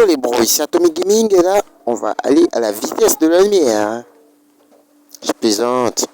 Yo les bros, ici Atomic Gaming et là, on va aller à la vitesse de la lumière. Je plaisante.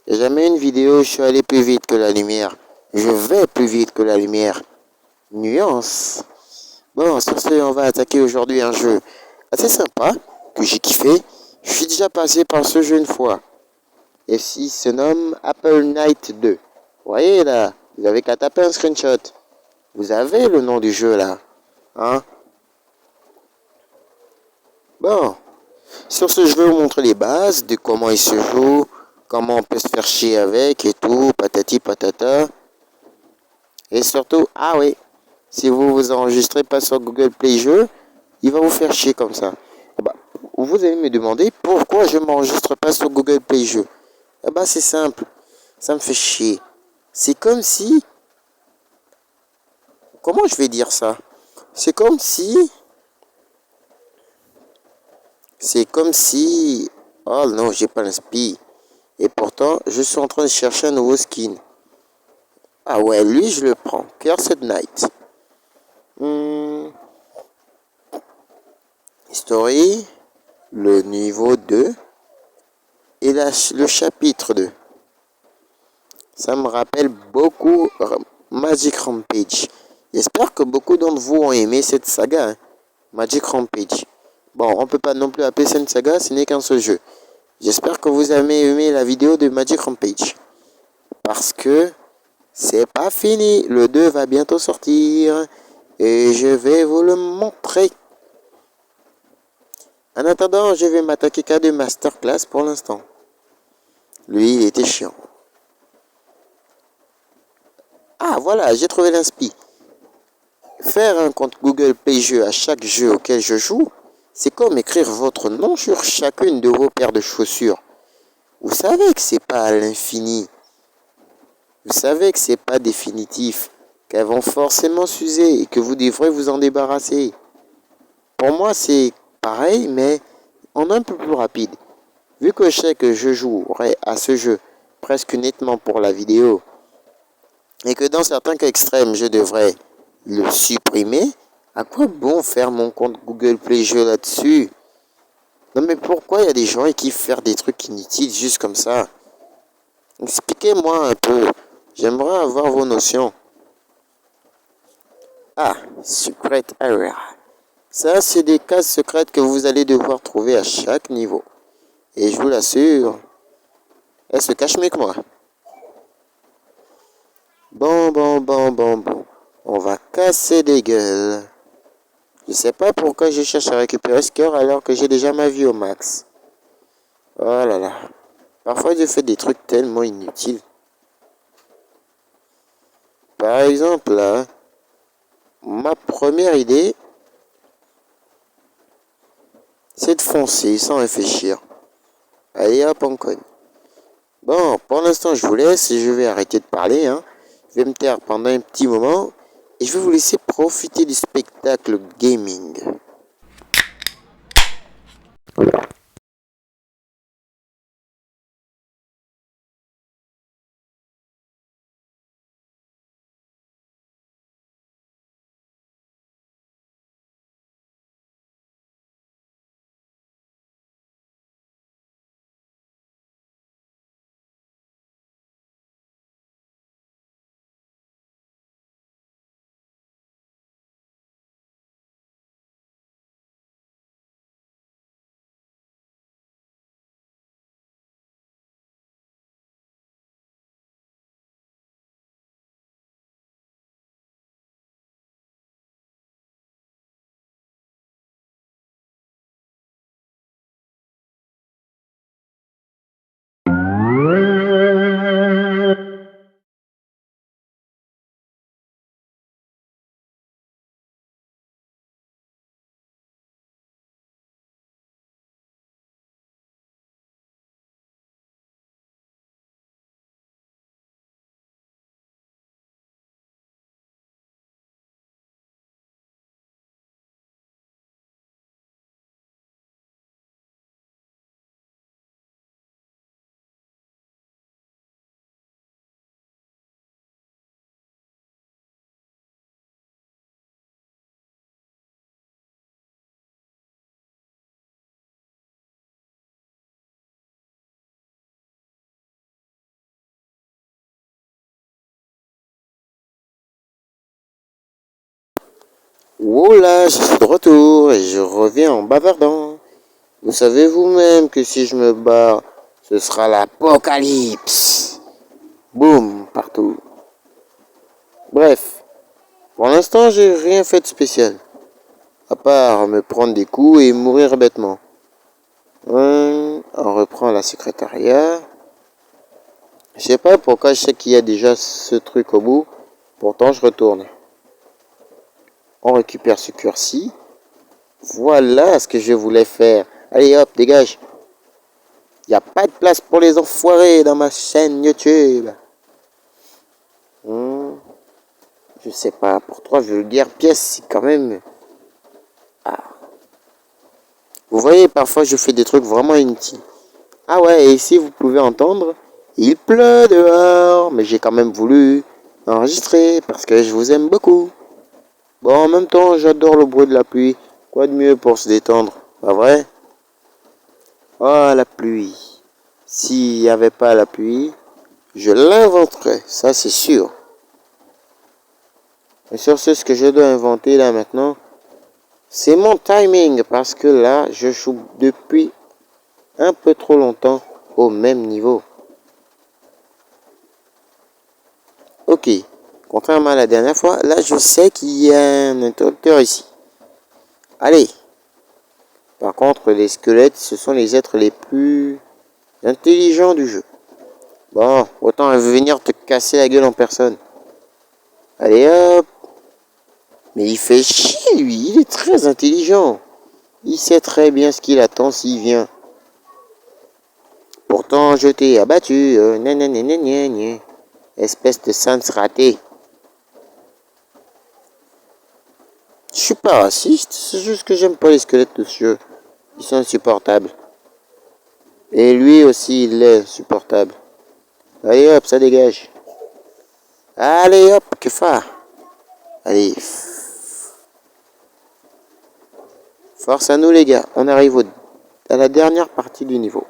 Il n'y a jamais une vidéo où je suis allé plus vite que la lumière. Je vais plus vite que la lumière. Nuance. Bon, sur ce, on va attaquer aujourd'hui un jeu assez sympa, que j'ai kiffé. Je suis déjà passé par ce jeu une fois. Et si se nomme Apple Night 2. Vous voyez là, vous avez qu'à taper un screenshot. Vous avez le nom du jeu là. Hein? Bon. Sur ce, je vais vous montrer les bases de comment il se joue, comment on peut se faire chier avec et tout, patati patata. Et surtout, ah oui, si vous vous enregistrez pas sur Google Play Jeux, il va vous faire chier comme ça. Bah, vous allez me demander pourquoi je m'enregistre pas sur Google Play Jeux. Eh bah, c'est simple, ça me fait chier. C'est comme si, comment je vais dire ça? C'est comme si, oh non, j'ai pas l'inspi. Et pourtant, je suis en train de chercher un nouveau skin. Ah ouais, lui, je le prends. Cursed Night. Story, le niveau 2 et le chapitre 2. Ça me rappelle beaucoup Magic Rampage. J'espère que beaucoup d'entre vous ont aimé cette saga, hein, Magic Rampage. Bon, on peut pas non plus appeler ça une saga, ce n'est qu'un seul jeu. J'espère que vous avez aimé la vidéo de Magic Rampage. Parce que c'est pas fini. Le 2 va bientôt sortir. Et je vais vous le montrer. En attendant, je vais m'attaquer qu'à deux masterclass pour l'instant. Lui, il était chiant. Ah, voilà, j'ai trouvé l'inspi. Faire un compte Google Play Jeux à chaque jeu auquel je joue, c'est comme écrire votre nom sur chacune de vos paires de chaussures. Vous savez que c'est pas à l'infini. Vous savez que c'est pas définitif, qu'elles vont forcément s'user et que vous devrez vous en débarrasser. Pour moi, c'est pareil, mais en un peu plus rapide. Vu que je sais que je jouerai à ce jeu presque nettement pour la vidéo, et que dans certains cas extrêmes, je devrais le supprimer, à quoi bon faire mon compte Google Play Jeux là-dessus? Non mais pourquoi il y a des gens qui kiffent faire des trucs inutiles juste comme ça? Expliquez-moi un peu. J'aimerais avoir vos notions. Ah, Secret Area. Ça, c'est des cases secrètes que vous allez devoir trouver à chaque niveau. Et je vous l'assure, elles se cachent mieux que moi. Bon. On va casser des gueules. Je sais pas pourquoi je cherche à récupérer ce cœur alors que j'ai déjà ma vie au max. Oh là là. Parfois, je fais des trucs tellement inutiles. Par exemple, là, ma première idée, c'est de foncer sans réfléchir. Allez hop, on cogne. Bon, pour l'instant, je vous laisse et je vais arrêter de parler. Hein. Je vais me taire pendant un petit moment et je vais vous laisser profiter du spectacle gaming. Oh là, je suis de retour et je reviens en bavardant. Vous savez vous-même que si je me barre, ce sera l'apocalypse. Boum, partout. Bref, pour l'instant, j'ai rien fait de spécial. À part me prendre des coups et mourir bêtement. On reprend la secrétariat. Je sais pas pourquoi je sais qu'il y a déjà ce truc au bout. Pourtant, je retourne. On récupère ce cure-ci. Voilà ce que je voulais faire. Allez hop, dégage. Il n'y a pas de place pour les enfoirés dans ma chaîne YouTube. Hmm, je sais pas, pour 3 vulgaires pièces, c'est quand même... Ah. Vous voyez, parfois je fais des trucs vraiment inutiles. Ah ouais, et ici vous pouvez entendre, il pleut dehors, mais j'ai quand même voulu enregistrer parce que je vous aime beaucoup. Bon, en même temps, j'adore le bruit de la pluie. Quoi de mieux pour se détendre, pas vrai? Oh, la pluie. S'il n'y avait pas la pluie, je l'inventerais, ça c'est sûr. Et sur ce que je dois inventer là maintenant, c'est mon timing parce que là, je joue depuis un peu trop longtemps au même niveau. Ok, contrairement à la dernière fois, là je sais qu'il y a un interrupteur ici. Allez. Par contre, les squelettes, ce sont les êtres les plus intelligents du jeu. Bon, autant venir te casser la gueule en personne. Allez hop. Mais il fait chier lui, il est très intelligent. Il sait très bien ce qu'il attend s'il vient. Pourtant, je t'ai abattu. Espèce de sens raté. Je suis pas raciste, c'est juste que j'aime pas les squelettes de ce jeu. Ils sont insupportables. Et lui aussi, il est insupportable. Allez hop, ça dégage. Allez hop, que faire? Allez. Force à nous les gars, on arrive à la dernière partie du niveau.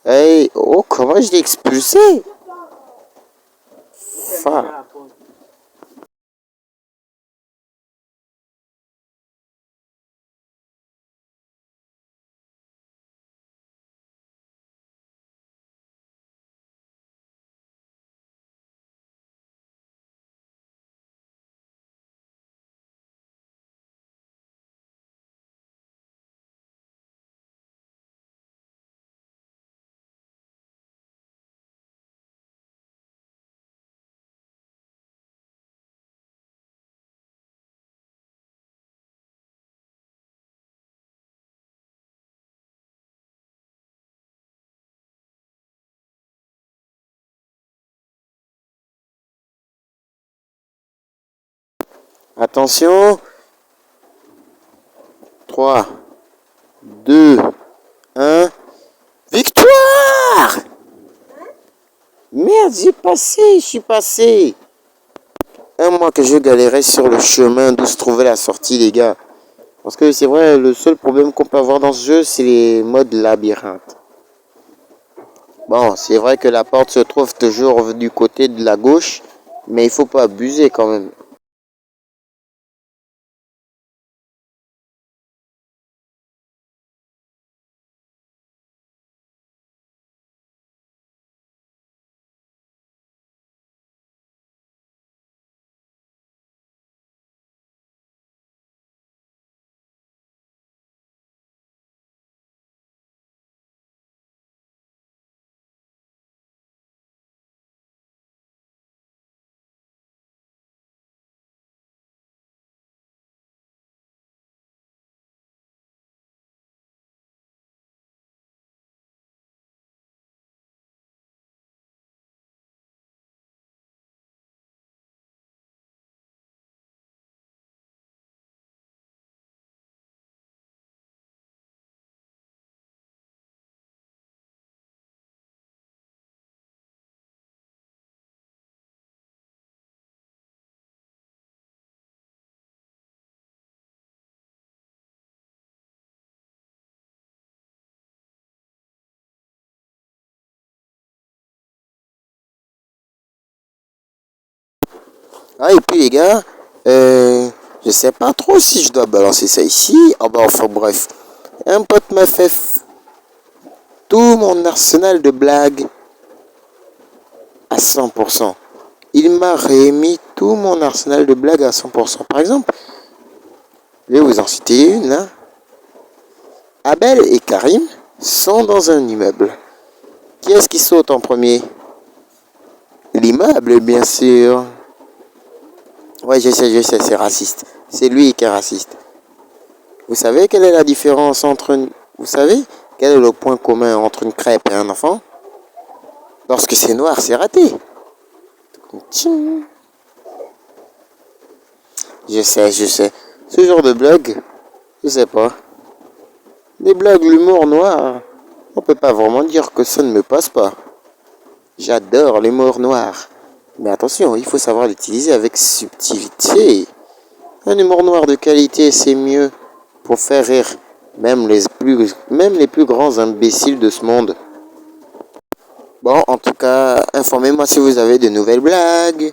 Hey, oh, comment je l'ai expulsé? Fa. Attention. 3, 2, 1. Victoire! Merde, je suis passé. Un mois que je galérais sur le chemin d'où se trouvait la sortie, les gars. Parce que c'est vrai, le seul problème qu'on peut avoir dans ce jeu, c'est les modes labyrinthe. Bon, c'est vrai que la porte se trouve toujours du côté de la gauche, mais il faut pas abuser quand même. Ah, et puis les gars, Je sais pas trop si je dois balancer ça ici. Ah bah enfin bref. Un pote m'a fait tout mon arsenal de blagues à 100%. Il m'a remis tout mon arsenal de blagues à 100%. Par exemple, je vais vous en citer une. Hein. Abel et Karim sont dans un immeuble. Qui est-ce qui saute en premier? L'immeuble, bien sûr. Ouais, je sais, c'est raciste. C'est lui qui est raciste. Vous savez quelle est la différence entre... Vous savez quel est le point commun entre une crêpe et un enfant? Lorsque c'est noir, c'est raté. Je sais. Ce genre de blague, je sais pas. Les blagues, l'humour noir, on peut pas vraiment dire que ça ne me passe pas. J'adore l'humour noir. Mais attention, il faut savoir l'utiliser avec subtilité. Un humour noir de qualité, c'est mieux pour faire rire même les plus grands imbéciles de ce monde. Bon, en tout cas, informez-moi si vous avez de nouvelles blagues.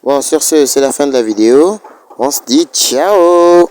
Bon, sur ce, c'est la fin de la vidéo. On se dit ciao!